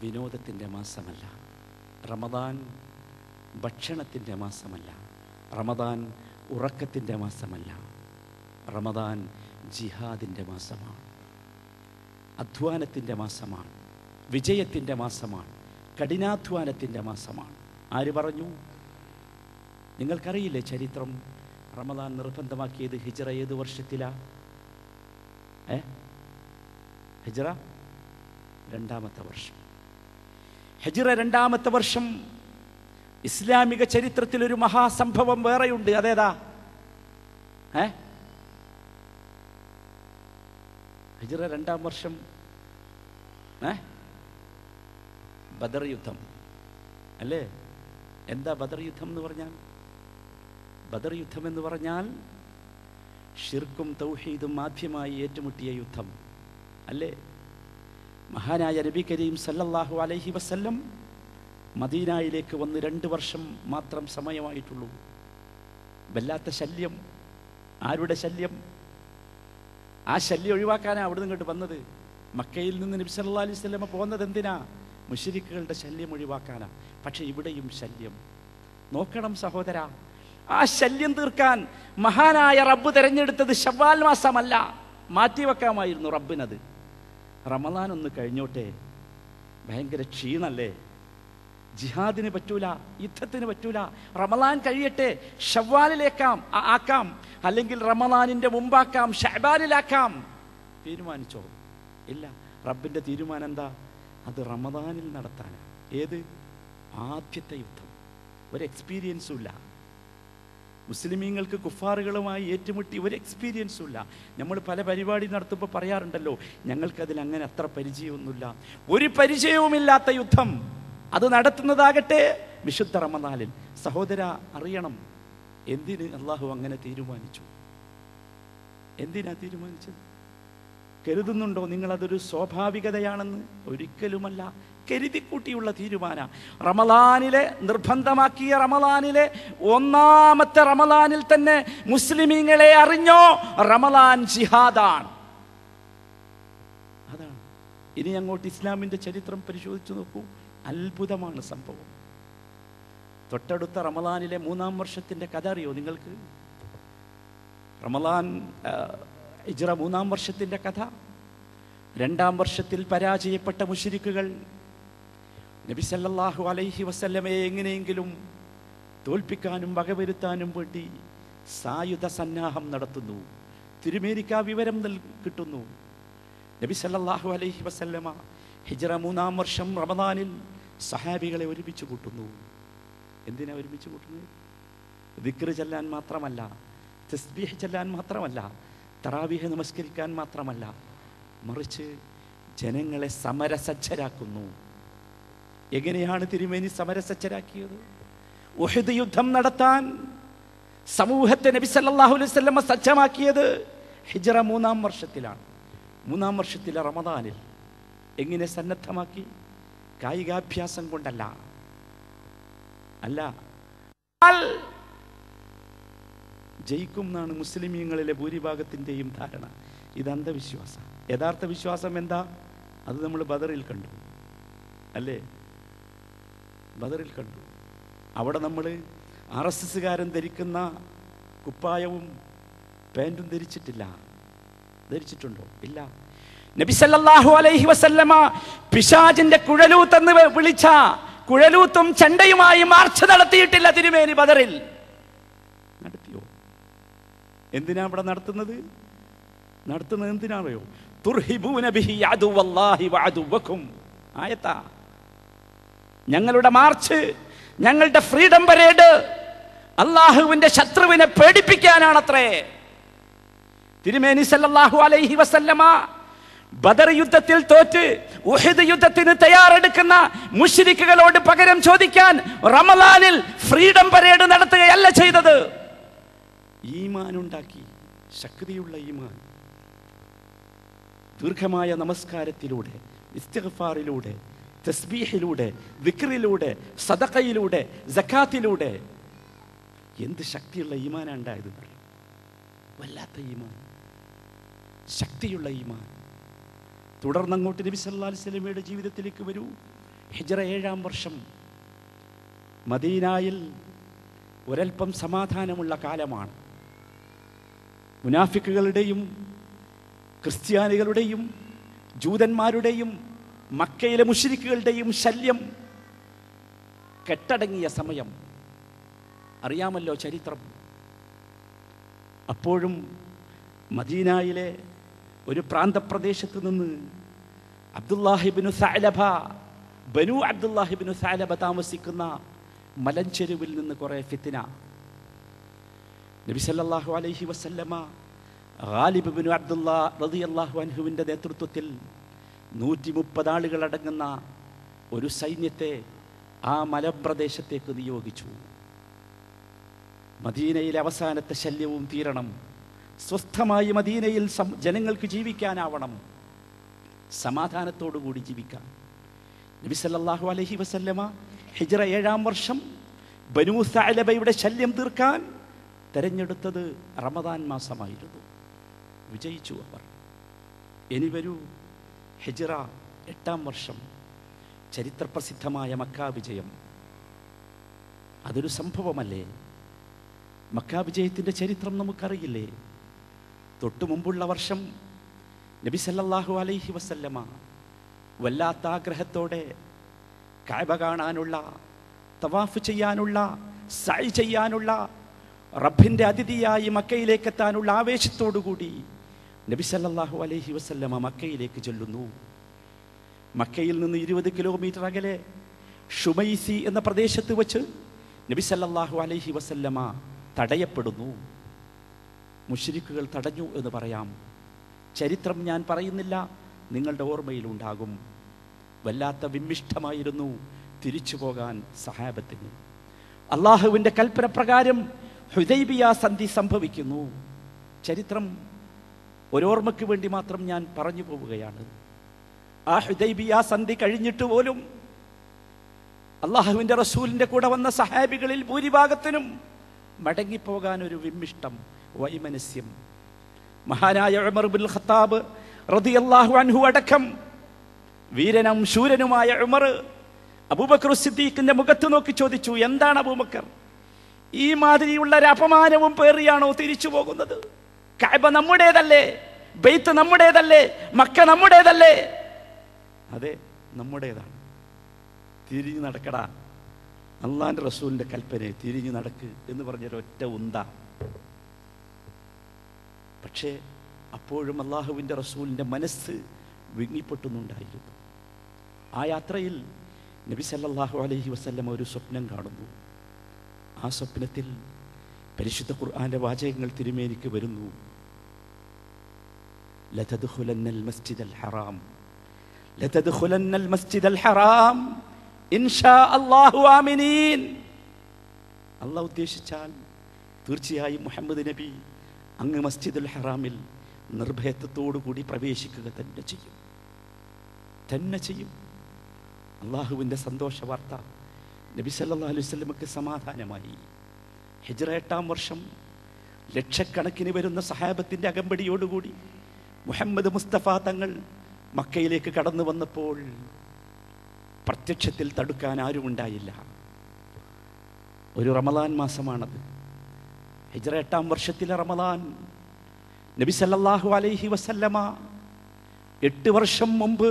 വിനോദത്തിൻ്റെ മാസമല്ല. റമദാൻ ഭക്ഷണത്തിൻ്റെ മാസമല്ല. റമദാൻ ഉറക്കത്തിൻ്റെ മാസമല്ല. റമദാൻ ജിഹാദിൻ്റെ മാസമാണ്. അധ്വാനത്തിൻ്റെ മാസമാണ്. വിജയത്തിൻ്റെ മാസമാണ്. കഠിനാധ്വാനത്തിൻ്റെ മാസമാണ്. ആര് പറഞ്ഞു? നിങ്ങൾക്കറിയില്ലേ ചരിത്രം? റമദാൻ നിർബന്ധമാക്കിയത് ഹിജ്റ ഏത് വർഷത്തിലാ? ഹിജ്റ 2ാമത്തെ വർഷം. ഹിജ്റ 2ാമത്തെ വർഷം ഇസ്ലാമിക ചരിത്രത്തിൽ ഒരു മഹാസംഭവം വേറെയുണ്ട്. അതേതാ? ഹിജ്റ 2ാം വർഷം ബദർ യുദ്ധം അല്ലേ? എന്താ ബദർ യുദ്ധം എന്ന് പറഞ്ഞാൽ? ബദർ യുദ്ധം എന്ന് പറഞ്ഞാൽ ഷിർക്കും തൗഹീദും ആദ്യമായി ഏറ്റുമുട്ടിയ യുദ്ധം അല്ലേ? മഹാനായ നബി കരീം സല്ലല്ലാഹു അലൈഹി വസല്ലം മദീനയിലേക്ക് വന്ന് 2 വർഷം മാത്രം സമയമായിട്ടുള്ളൂ. വല്ലാത്ത ശല്യം. ആരുടെ ശല്യം? ആ ശല്യം ഒഴിവാക്കാനാണ് അവിടെ നിന്ന് ഇങ്ങോട്ട് വന്നത്. മക്കയിൽ നിന്ന് നബി സല്ലല്ലാഹു അലൈഹി വസല്ലം പോകുന്നത് എന്തിനാ? മുശ്രിക്കുകളുടെ ശല്യം ഒഴിവാക്കാനാ. പക്ഷെ ഇവിടെയും ശല്യം. നോക്കണം സഹോദര, ആ ശല്യം തീർക്കാൻ മഹാനായ റബ്ബ് തിരഞ്ഞെടുത്തത് ശവ്വാൽ മാസമല്ല, മാറ്റിവെക്കാമായിരുന്നു റബ്ബിനത്. റമദാൻ ഒന്ന് കഴിഞ്ഞോട്ടെ. ഭയങ്കര ക്ഷീണല്ലേ? ജിഹാദിന് പറ്റൂല, യുദ്ധത്തിന് പറ്റൂല. റമദാൻ കഴിയട്ടെ, ശവ്വാലിലേക്കാം ആക്കാം, അല്ലെങ്കിൽ റമദാനിന്റെ മുമ്പാക്കാം, ശഅബാനിലാക്കാം. തീരുമാനിച്ചോ? ഇല്ല. റബ്ബിന്റെ തീരുമാനം എന്താ? അത് റമദാനിൽ നടത്താനാണ്. ഏത്? ആദ്യത്തെ യുദ്ധം. ഒരു എക്സ്പീരിയൻസും ഇല്ല മുസ്ലിമീങ്ങൾക്ക്. കുഫാറുകളുമായി ഏറ്റുമുട്ടി ഒരു എക്സ്പീരിയൻസും ഇല്ല. നമ്മൾ പല പരിപാടി നടത്തുമ്പോൾ പറയാറുണ്ടല്ലോ, ഞങ്ങൾക്കതിൽ അങ്ങനെ അത്ര പരിചയമൊന്നുമില്ല. ഒരു പരിചയവുമില്ലാത്ത യുദ്ധം അത് നടത്തുന്നതാകട്ടെ വിശുദ്ധ റമദാനിൽ. സഹോദര, അറിയണം എന്തിന് അള്ളാഹു അങ്ങനെ തീരുമാനിച്ചു. എന്തിനാ തീരുമാനിച്ചത്? കരുതുന്നുണ്ടോ നിങ്ങളതൊരു സ്വാഭാവികതയാണെന്ന്? ഒരിക്കലുമല്ല. കരുതിക്കൂട്ടിയുള്ള തീരുമാന. റമദാനിലെ നിർബന്ധമാക്കിയ റമദാനിലെ 1ാമത്തെ റമദാനിൽ തന്നെ മുസ്ലിമീങ്ങളെ അറിഞ്ഞോ, റമദാൻ ജിഹാദാണ്. അതാണ്. ഇനി അങ്ങോട്ട് ഇസ്ലാമിന്റെ ചരിത്രം പരിശോധിച്ചു നോക്കൂ. അത്ഭുതമാണ് സംഭവം. തൊട്ടടുത്ത റമദാനിലെ 3ാം വർഷത്തിന്റെ കഥ അറിയോ നിങ്ങൾക്ക്? റമദാൻ ഹിജ്റ 3ാം വർഷത്തിന്റെ കഥ. 2ാം വർഷത്തിൽ പരാജയപ്പെട്ട മുശ്രിക്കുകൾ നബി സല്ലല്ലാഹു അലൈഹി വസല്ലമയെ എങ്ങനെയെങ്കിലും തോൽപ്പിക്കാനും വകവരുത്താനും വേണ്ടി സായുധ സന്നാഹം നടത്തുന്നു. തിരുമേനിക്ക് ആ വിവരം കിട്ടുന്നു. നബി സല്ലല്ലാഹു അലൈഹി വസല്ലമ ഹിജ്റ 3ാം വർഷം റമദാനിൽ സഹാബികളെ ഒരുമിച്ച് കൂട്ടുന്നു. എന്തിനാ ഒരുമിച്ച് കൂട്ടുന്നത്? ദിക്ർ ചൊല്ലാൻ മാത്രമല്ല, തസ്ബീഹ് ചൊല്ലാൻ മാത്രമല്ല, തറാവീഹ് നമസ്കരിക്കാൻ മാത്രമല്ല, മറിച്ച് ജനങ്ങളെ സമരസജ്ജരാക്കുന്നു. എങ്ങനെയാണ് തിരുമേനി സമരസജ്ജരാക്കിയത്? ഉഹദ് യുദ്ധം നടത്താൻ സമൂഹത്തെ നബി സല്ലല്ലാഹു അലൈഹി വസല്ലം സജ്ജമാക്കിയത് ഹിജ്റ 3ാം വർഷത്തിലാണ്. 3ാം വർഷത്തിലെ റമദാനിൽ. എങ്ങനെ സന്നദ്ധമാക്കി? കായികാഭ്യാസം കൊണ്ടല്ല. അല്ല, ജയിക്കും എന്നാണ് മുസ്ലിമീങ്ങളിലെ ഭൂരിഭാഗത്തിൻ്റെയും ധാരണ. ഇത് അന്ധവിശ്വാസം. യഥാർത്ഥ വിശ്വാസം എന്താ? അത് നമ്മൾ ബദറിൽ കണ്ടു അല്ലേ? ബദറിൽ കണ്ടു. അവിടെ നമ്മൾ RSSകാരൻ ധരിക്കുന്ന കുപ്പായവും പാൻറ്റും ധരിച്ചിട്ടില്ല. ധരിച്ചിട്ടുണ്ടോ? ഇല്ല. നബി സല്ലല്ലാഹു അലൈഹി വസല്ലമ പിശാചിന്റെ കുഴലൂത്തെന്ന് വിളിച്ച കുഴലൂത്തും ചണ്ടയുമായി മാർച്ച് നടത്തിയിട്ടില്ല തിരുമേനി ബദറിൽ. നടത്തിയോ? എന്തിനാ അവിടെ നടത്തുന്നത്? നടത്തുന്നത് എന്തിനാണോ? തുർഹിബൂന ബിഹി അദുവല്ലാഹി വഅദുവക്കും. ആയത്താ. ഞങ്ങളുടെ മാർച്ച്, ഞങ്ങളുടെ ഫ്രീഡം പരേഡ് അള്ളാഹുവിന്റെ ശത്രുവിനെ പേടിപ്പിക്കാനാണത്രേ. തിരുമേനി സല്ലല്ലാഹു അലൈഹി വസല്ലമ ബദർ യുദ്ധത്തിൽ തോറ്റ് ഉഹദ് യുദ്ധത്തിന് തയ്യാറെടുക്കുന്ന മുശ്രിക്കുകളോട് പകരം ചോദിക്കാൻ റമദാനിൽ ഫ്രീഡം പരേഡ് നടത്തുകയല്ല ചെയ്തത്. ഈമാൻ ഉണ്ടാക്കി. ശക്തിയുള്ള ഈമാൻ. ദീർഘമായ നമസ്കാരത്തിലൂടെ, ഇസ്തിഗ്ഫാറിലൂടെ, തസ്ബീഹിലൂടെ, ദിക്റിലൂടെ, സദഖയിലൂടെ, സക്കാത്തിലൂടെ. എന്ത് ശക്തിയുള്ള ഈമാനാണ് ഉണ്ടായത്! വല്ലാത്ത ഈമാൻ, ശക്തിയുള്ള ഈമാൻ. തുടർന്നങ്ങോട്ട് നബി സല്ലല്ലാഹു അലൈഹി വസല്ലമയുടെ ജീവിതത്തിലേക്ക് വരൂ. ഹിജ്റ 7-ാം വർഷം മദീനയിൽ ഒരൽപ്പം സമാധാനമുള്ള കാലമാണ്. മുനാഫിക്കുകളുടെയും ക്രിസ്ത്യാനികളുടെയും ജൂതന്മാരുടെയും മക്കയിലെ മുശ്രിക്കുകളുടെയും ശല്യം കെട്ടടങ്ങിയ സമയം. അറിയാമല്ലോ ചരിത്രം. അപ്പോഴും മദീനയിലെ ഒരു പ്രാന്തപ്രദേശത്ത് നിന്ന് അബ്ദുല്ലാഹിബ്നു സഅലബ, ബനു അബ്ദുല്ലാഹിബ്നു സഅലബ താമസിക്കുന്ന മലഞ്ചെരുവിൽ നിന്ന് കുറേ ഫിത്ന. നബി സല്ലല്ലാഹു അലൈഹി വസല്ലമ ഗാലിബ് ഇബ്നു അബ്ദുല്ലാ റളിയല്ലാഹു അൻഹുവിൻ്റെ നേതൃത്വത്തിൽ 130 ആളുകൾ അടങ്ങുന്ന ഒരു സൈന്യത്തെ ആ മലപ്രദേശത്തേക്ക് നിയോഗിച്ചു. മദീനയിലെ അവസാനത്തെ ശല്യവും തീരണം, സ്വസ്ഥമായി മദീനയിൽ ജനങ്ങൾക്ക് ജീവിക്കാനാവണം, സമാധാനത്തോടുകൂടി ജീവിക്കാൻ. നബി സല്ലല്ലാഹു അലൈഹി വസല്ലമ ഹിജ്റ 7-ാം വർഷം ബനൂ സഅലബയുടെ ശല്യം തീർക്കാൻ തെരഞ്ഞെടുത്തത് റമദാൻ മാസമായിരുന്നു. വിജയിച്ചു അവർ. ഇനി വരൂ, ഹിജ്റ 8-ാം വർഷം ചരിത്രപ്രസിദ്ധമായ മക്ക വിജയം. അതൊരു സംഭവമല്ലേ? മക്ക വിജയത്തിൻ്റെ ചരിത്രം നമുക്കറിയില്ലേ? തൊട്ടു മുമ്പുള്ള വർഷം നബി സല്ലല്ലാഹു അലൈഹി വസല്ലമ വല്ലാത്ത ആഗ്രഹത്തോടെ കഅബ കാണാനുള്ള, തവാഫ് ചെയ്യാനുള്ള, സഅയ് ചെയ്യാനുള്ള, റബ്ബിൻ്റെ അതിഥിയായി മക്കയിലേക്ക് എത്താനുള്ള ആവേശത്തോടുകൂടി നബി സല്ലല്ലാഹു അലൈഹി വസല്ലമ മക്കയിലേക്ക് ചെല്ലുന്നു. മക്കയിൽ നിന്ന് 20 കിലോമീറ്റർ അകലെ ഷുമൈസി എന്ന പ്രദേശത്ത് വച്ച് നബി സല്ലല്ലാഹു അലൈഹി വസല്ലമ തടയപ്പെടുന്നു. മുശ്രിക്കുകൾ തടഞ്ഞു എന്ന് പറയാം. ചരിത്രം ഞാൻ പറയുന്നില്ല, നിങ്ങളുടെ ഓർമ്മയിലുണ്ടാകും. വല്ലാത്ത വിമ്മിഷ്ടമായിരുന്നു തിരിച്ചു പോകാൻ സഹാബത്തിന്. അള്ളാഹുവിൻ്റെ കൽപ്പന പ്രകാരം ഹുദൈബിയ സന്ധി സംഭവിക്കുന്നു. ചരിത്രം ഒരോർമ്മയ്ക്ക് വേണ്ടി മാത്രം ഞാൻ പറഞ്ഞു പോവുകയാണ്. ആ ഹുദൈബിയ സന്ധി കഴിഞ്ഞിട്ട് പോലും അള്ളാഹുവിൻ്റെ റസൂലിൻ്റെ കൂടെ വന്ന സഹാബികളിൽ ഭൂരിഭാഗത്തിനും മടങ്ങിപ്പോകാൻ ഒരു വിമ്മിഷ്ടം, വൈമനസ്യം. മഹാനായ ഉമർ ഇബ്നുൽ ഖത്താബ് റളിയല്ലാഹു അൻഹു അടക്കം വീരനും ശൂരനുമായ ഉമർ അബൂബക്കർ സിദ്ദീഖിന്റെ മുഖത്ത് നോക്കി ചോദിച്ചു, എന്താണ് അബൂബക്കർ, ഈ മാതിരിയുള്ള ഒരു അപമാനവും പേറിയാണോ തിരിച്ചു പോകുന്നത്? കഅബ നമ്മുടേതല്ലേ, ബൈത്ത് നമ്മുടേതല്ലേ, മക്ക നമ്മുടേതല്ലേ? അതെ, നമ്മുടേതാണ്. തിരിഞ്ഞു നടക്കടാ, അള്ളാന്റെ റസൂലിന്റെ കൽപ്പനയെ തിരിഞ്ഞു നടക്ക് എന്ന് പറഞ്ഞൊരൊറ്റ ഉന്ത. പക്ഷേ അപ്പോഴും അള്ളാഹുവിൻ്റെ റസൂലിൻ്റെ മനസ്സ് വിങ്ങിപ്പൊട്ടുന്നുണ്ടായിരുന്നു. ആ യാത്രയിൽ നബി സല്ലല്ലാഹു അലൈഹി വസല്ലം ഒരു സ്വപ്നം കാണുന്നു. ആ സ്വപ്നത്തിൽ പരിശുദ്ധ ഖുർആന്റെ വാചകങ്ങൾ തിരുമേനിക്ക് വരുന്നു. ലതദ്ഖുലന്നൽ മസ്ജിദൽ ഹറാം, ലതദ്ഖുലന്നൽ മസ്ജിദൽ ഹറാം ഇൻഷാ അല്ലാഹു ആമിനീൻ. അല്ലാഹു ഉദ്ദേശിച്ചാൽ തീർച്ചയായും മുഹമ്മദ് നബി അങ്ങ് മസ്ജിദുൽ ഹറാമിൽ നിർഭയത്വത്തോടുകൂടി പ്രവേശിക്കുക തന്നെ ചെയ്യും. അള്ളാഹുവിൻ്റെ സന്തോഷ വാർത്ത നബി സല്ലല്ലാഹു അലൈഹി വസല്ലമക്ക് സമാധാനമായി. ഹിജ്റ 8-ാം വർഷം ലക്ഷക്കണക്കിന് വരുന്ന സഹാബത്തിൻ്റെ അകമ്പടിയോടുകൂടി മുഹമ്മദ് മുസ്തഫ തങ്ങൾ മക്കയിലേക്ക് കടന്നു വന്നപ്പോൾ പ്രത്യക്ഷത്തിൽ തടുക്കാൻ ആരുമുണ്ടായില്ല. ഒരു റമദാൻ മാസമാണത്. ഹിജ്റ 8-ാം വർഷത്തിലെ റമദാൻ. നബി സല്ലല്ലാഹു അലൈഹി വസല്ലമ 8 വർഷം മുമ്പ്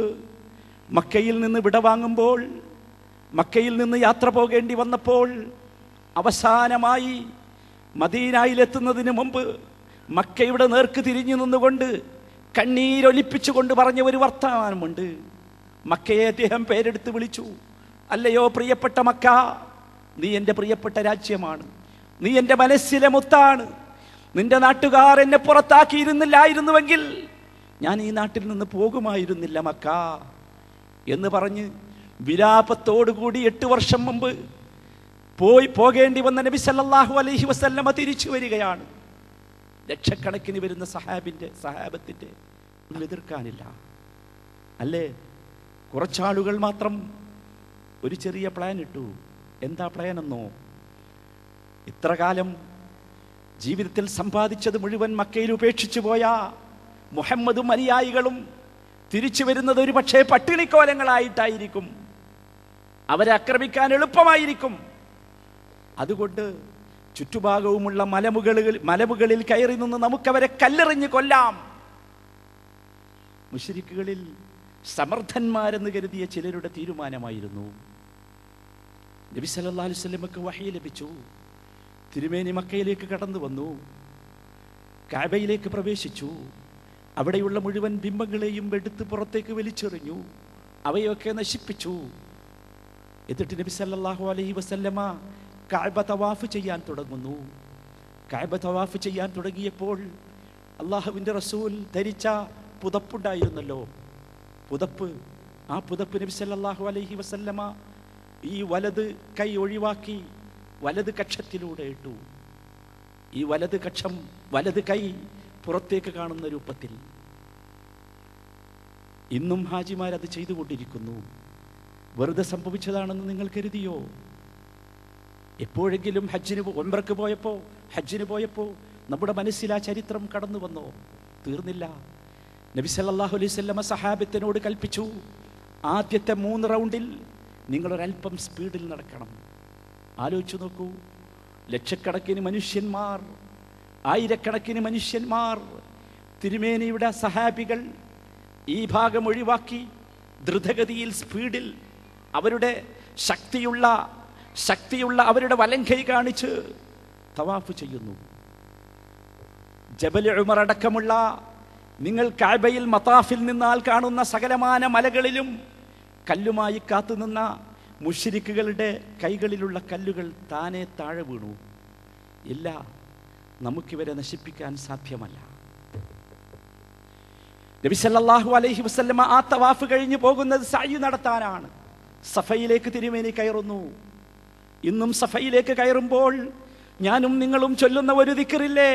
മക്കയിൽ നിന്ന് വിടവാങ്ങുമ്പോൾ, മക്കയിൽ നിന്ന് യാത്ര പോകേണ്ടി വന്നപ്പോൾ, അവസാനമായി മദീനയിലെത്തുന്നതിന് മുമ്പ് മക്കയുടെ നേർക്ക് തിരിഞ്ഞു നിന്നുകൊണ്ട് കണ്ണീരൊലിപ്പിച്ചുകൊണ്ട് പറഞ്ഞ ഒരു വർത്തമാനമുണ്ട്. മക്കയെ അദ്ദേഹം പേരെടുത്ത് വിളിച്ചു, അല്ലയോ പ്രിയപ്പെട്ട മക്ക, നീ എൻ്റെ പ്രിയപ്പെട്ട രാജ്യമാണ്, നീ എൻ്റെ മനസ്സിലെ മുത്താണ്. നിന്റെ നാട്ടുകാർ എന്നെ പുറത്താക്കിയിരുന്നില്ലായിരുന്നുവെങ്കിൽ ഞാൻ ഈ നാട്ടിൽ നിന്ന് പോകുമായിരുന്നില്ല മക്ക എന്ന് പറഞ്ഞ് വിലാപത്തോടുകൂടി 8 വർഷം മുമ്പ് പോകേണ്ടി വന്ന നബി സല്ലല്ലാഹു അലൈഹി വസല്ലമ തിരിച്ചു വരികയാണ്. ലക്ഷക്കണക്കിന് വരുന്ന സഹാബത്തിൻ്റെ എതിർക്കാനില്ല. അല്ലേ? കുറച്ചാളുകൾ മാത്രം ഒരു ചെറിയ പ്ലാൻ ഇട്ടു. എന്താ പ്ലാൻ എന്നോ? ഇത്ര കാലം ജീവിതത്തിൽ സമ്പാദിച്ചത് മുഴുവൻ മക്കയിൽ ഉപേക്ഷിച്ചു പോയ മുഹമ്മദും അനുയായികളും തിരിച്ചു വരുന്നത് ഒരു പക്ഷേ പട്ടിണിക്കോലങ്ങളായിട്ടായിരിക്കും. അവരെ ആക്രമിക്കാൻ എളുപ്പമായിരിക്കും. അതുകൊണ്ട് ചുറ്റുഭാഗവുമുള്ള മലമുകളിൽ കയറി നിന്ന് നമുക്കവരെ കല്ലെറിഞ്ഞ് കൊല്ലാം. മുശ്രിക്കുകളിൽ സമർത്ഥന്മാരെന്ന് കരുതിയ ചിലരുടെ തീരുമാനമായിരുന്നു. നബി സല്ലല്ലാഹു അലൈഹി വസല്ലമക്ക് വഹി ലഭിച്ചു. തിരുമേനി മക്കയിലേക്ക് കടന്നു വന്നു, കഅബയിലേക്ക് പ്രവേശിച്ചു. അവിടെയുള്ള മുഴുവൻ ബിംബങ്ങളെയും എടുത്ത് പുറത്തേക്ക് വലിച്ചെറിഞ്ഞു, അവയൊക്കെ നശിപ്പിച്ചു. എന്നിട്ട് നബി സല്ലല്ലാഹു അലൈഹി വസല്ലമ കഅബ തവാഫ് ചെയ്യാൻ തുടങ്ങുന്നു. കഅബ തവാഫ് ചെയ്യാൻ തുടങ്ങിയപ്പോൾ അള്ളാഹുവിൻ്റെ റസൂൽ ധരിച്ച പുതപ്പുണ്ടായിരുന്നല്ലോ, പുതപ്പ്. ആ പുതപ്പ് നബി സല്ലല്ലാഹു അലൈഹി വസല്ലമ ഈ വലത് കൈ ഒഴിവാക്കി വലത് കക്ഷത്തിലൂടെ ഇട്ടു. ഈ വലത് കൈ പുറത്തേക്ക് കാണുന്ന രൂപത്തിൽ. ഇന്നും ഹാജിമാരത് ചെയ്തുകൊണ്ടിരിക്കുന്നു. വെറുതെ സംഭവിച്ചതാണെന്ന് നിങ്ങൾ കരുതിയോ? എപ്പോഴെങ്കിലും ഉംറക്ക് പോയപ്പോ നമ്മുടെ മനസ്സിൽ ആ ചരിത്രം കടന്നു വന്നോ? തീർന്നില്ല. നബി സല്ലല്ലാഹു അലൈഹി വസല്ലമ സഹാബത്തിനോട് കൽപ്പിച്ചു, ആദ്യത്തെ 3 റൗണ്ടിൽ നിങ്ങളൊരൽപ്പം സ്പീഡിൽ നടക്കണം. ആലോചിച്ചു നോക്കൂ, ലക്ഷക്കണക്കിന് മനുഷ്യന്മാർ, ആയിരക്കണക്കിന് മനുഷ്യന്മാർ, തിരുമേനിയുടെ സഹാബികൾ ഈ ഭാഗം ഒഴിവാക്കി ദ്രുതഗതിയിൽ സ്പീഡിൽ അവരുടെ ശക്തിയുള്ള അവരുടെ വലങ്കൈ കാണിച്ച് തവാഫ് ചെയ്യുന്നു. ജബൽ ഉമർ അടക്കമുള്ള നിങ്ങൾ കഅബയിൽ മതാഫിൽ നിന്നാൽ കാണുന്ന സകലമാന മലകളിലും കല്ലുമായി കാത്തുനിന്ന മുശ്രിക്കുകളുടെ കൈകളിലുള്ള കല്ലുകൾ താനെ താഴെ വീണു. ഇല്ല, നമുക്കിവരെ നശിപ്പിക്കാൻ സാധ്യമല്ല. നബി സല്ലല്ലാഹു അലൈഹി വസല്ലമ ആ തവാഫ് കഴിഞ്ഞു പോകുന്നത് സഅയ് നടത്താനാണ്. സഫയിലേക്ക് തിരുമേനി കയറുന്നു. ഇന്നും സഫയിലേക്ക് കയറുമ്പോൾ ഞാനും നിങ്ങളും ചൊല്ലുന്ന ഒരു ദിക്റില്ലേ,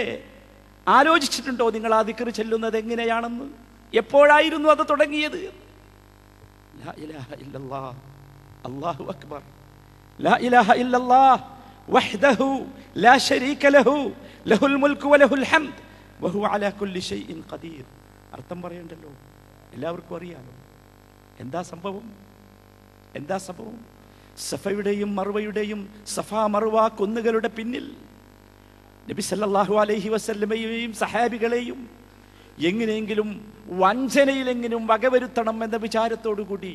ആലോചിച്ചിട്ടുണ്ടോ നിങ്ങൾ ആ ദിക്ർ ചൊല്ലുന്നത് എങ്ങനെയാണെന്ന്? എപ്പോഴായിരുന്നു അത് തുടങ്ങിയത്? ലാ ഇലാഹ ഇല്ലല്ലാഹ് അല്ലാഹു അക്ബർ, ലാ ഇലാഹ ഇല്ലല്ലാഹ് വഹ്ദഹു ലാ ശരീക ലഹു ലഹുൽ മുൽക്കു വലഹുൽ ഹംദ് വഹുവ അലാ കുല്ലി ഷൈഇൻ ഖദീർ. അർത്ഥം പറയണ്ടല്ലോ, എല്ലാവർക്കും അറിയാമോ. എന്താ സംഭവം? സഫയുടെയും മർവയുടെയും സഫാ മർവ കുന്നുകളുടെ പിന്നിൽ നബി സല്ലല്ലാഹു അലൈഹി വസല്ലമയെയും സഹാബികളെയും എങ്ങനെയെങ്കിലും വഞ്ചനയിലെങ്കിലും വകവരുത്തണം എന്ന വിചാരത്തോടു കൂടി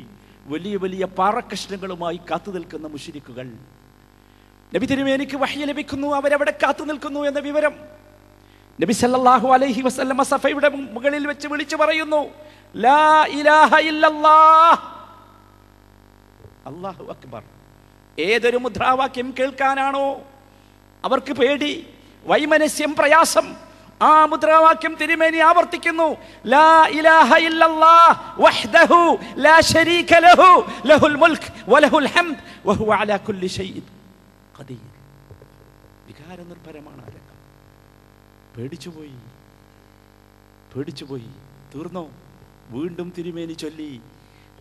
വലിയ വലിയ പാറക്കഷ്ണങ്ങളുമായി കാത്തു നിൽക്കുന്ന മുശ്രിക്കുകൾ. നബി തിരുമേനിക്ക് വഹ്യ് ലഭിക്കുന്നു, അവരവിടെ കാത്തു നിൽക്കുന്നു എന്ന വിവരം നബി സല്ലല്ലാഹു അലൈഹി വസല്ലമ സഫയുടെ മുകളിൽ വെച്ച് വിളിച്ചു പറയുന്നു, ലാ ഇലാഹ ഇല്ലല്ലാഹ് അല്ലാഹു അക്ബർ. ഏതൊരു മുദ്രാവാക്യം കേൾക്കാനാണോ അവർക്ക് പേടി, വൈമനസ്യം, പ്രയാസം, ആ മുദ്രാവാക്യം തിരുമേനി ആവർത്തിക്കുന്നു, ലാ ഇലാഹ ഇല്ലല്ലാഹ് വഹ്ദഹു ലാ ശരീക ലഹു ലഹുൽ മുൽക്ക് വലഹുൽ ഹംദ് വഹുവ അലാ കുല്ലി ഷൈഇൻ ഖദീർ. വികാരനിർഭരമാണ് ആ രംഗം. പേടിച്ചുപോയി. തീർന്നോ? വീണ്ടും തിരുമേനി ചൊല്ലി,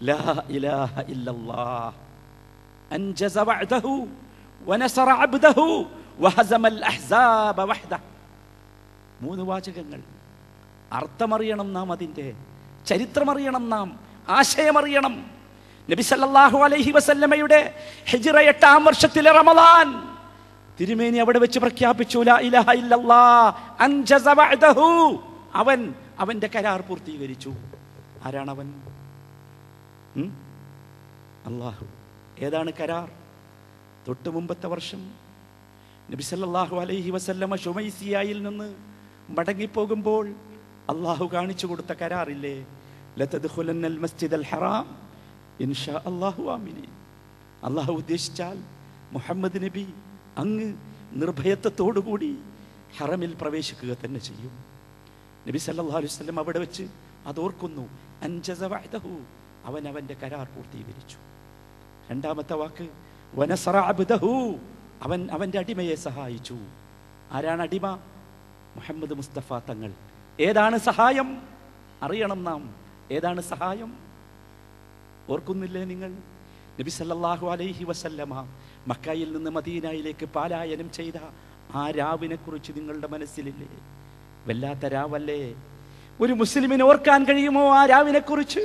ലാ ഇലാഹ ഇല്ലല്ലാഹ് അൻജസ വഅദഹു വനസറ അബ്ദഹു വഹസമൽ അഹ്സാബ വഹ്ദഹു. 3 വാചകങ്ങൾ. അർത്ഥമറിയണം നാം, അതിൻ്റെ ചരിത്രമറിയണം നാം, ആശയമറിയണം. നബി സല്ലല്ലാഹു അലൈഹി വസല്ലമയുടെ ഹിജ്റ 8-ാം വർഷത്തിലെ റമളാൻ തിരുമേനി അവിടെ വെച്ച് പ്രഖ്യാപിച്ചു, ലാ ഇലാഹ ഇല്ലല്ലാഹ് അൻജസ വഅദഹു. അവന്റെ കരാർ പൂർത്തീകരിച്ചു. ആരാണവൻ? അല്ലാഹു. ഏതാണ് കരാർ? തൊട്ട് മുമ്പത്തെ വർഷം നബി സല്ലല്ലാഹു അലൈഹി വസല്ലമ ശുമൈസിയയിൽ നിന്ന് മടങ്ങിപ്പോകുമ്പോൾ അല്ലാഹു കാണിച്ചു കൊടുത്ത കരാറില്ലേ, ലതദ്ഖുലന്നൽ മസ്ജിദൽ ഹറാം ഇൻഷാ അല്ലാഹു ആമിനീൻ. അല്ലാഹു ഉദ്ദേശിച്ചാൽ മുഹമ്മദ് നബി അങ്ങ് നിർഭയത്വത്തോടുകൂടി ഹറമിൽ പ്രവേശിക്കുക തന്നെ ചെയ്യും. നബി സല്ലല്ലാഹു അലൈഹി വസല്ലം അവിടെ വെച്ച് അതോർക്കുന്നു, അൻജസ വഅദഹു, അവന്റെ കരാർ പൂർത്തീകരിച്ചു. 2ാമത്തെ വാക്ക് വനസറ അബ്ദഹു, അവന്റെ അടിമയെ സഹായിച്ചു. ആരാണ് അടിമ? മുഹമ്മദ് മുസ്തഫ തങ്ങൾ. ഏതാണ് സഹായം? അറിയണം നാം. ഏതാണ് സഹായം? ഓർക്കുന്നില്ലേ നിങ്ങൾ? നബി സല്ലല്ലാഹു അലൈഹി വസല്ലമ മക്കയിൽ നിന്ന് മദീനയിലേക്ക് പലായനം ചെയ്ത ആ രാവിനെ കുറിച്ച് നിങ്ങളുടെ മനസ്സിലില്ലേ? വല്ലാത്ത രാവല്ലേ? ഒരു മുസ്ലിമിന് ഓർക്കാൻ കഴിയുമോ ആ രാവിനെ കുറിച്ച്?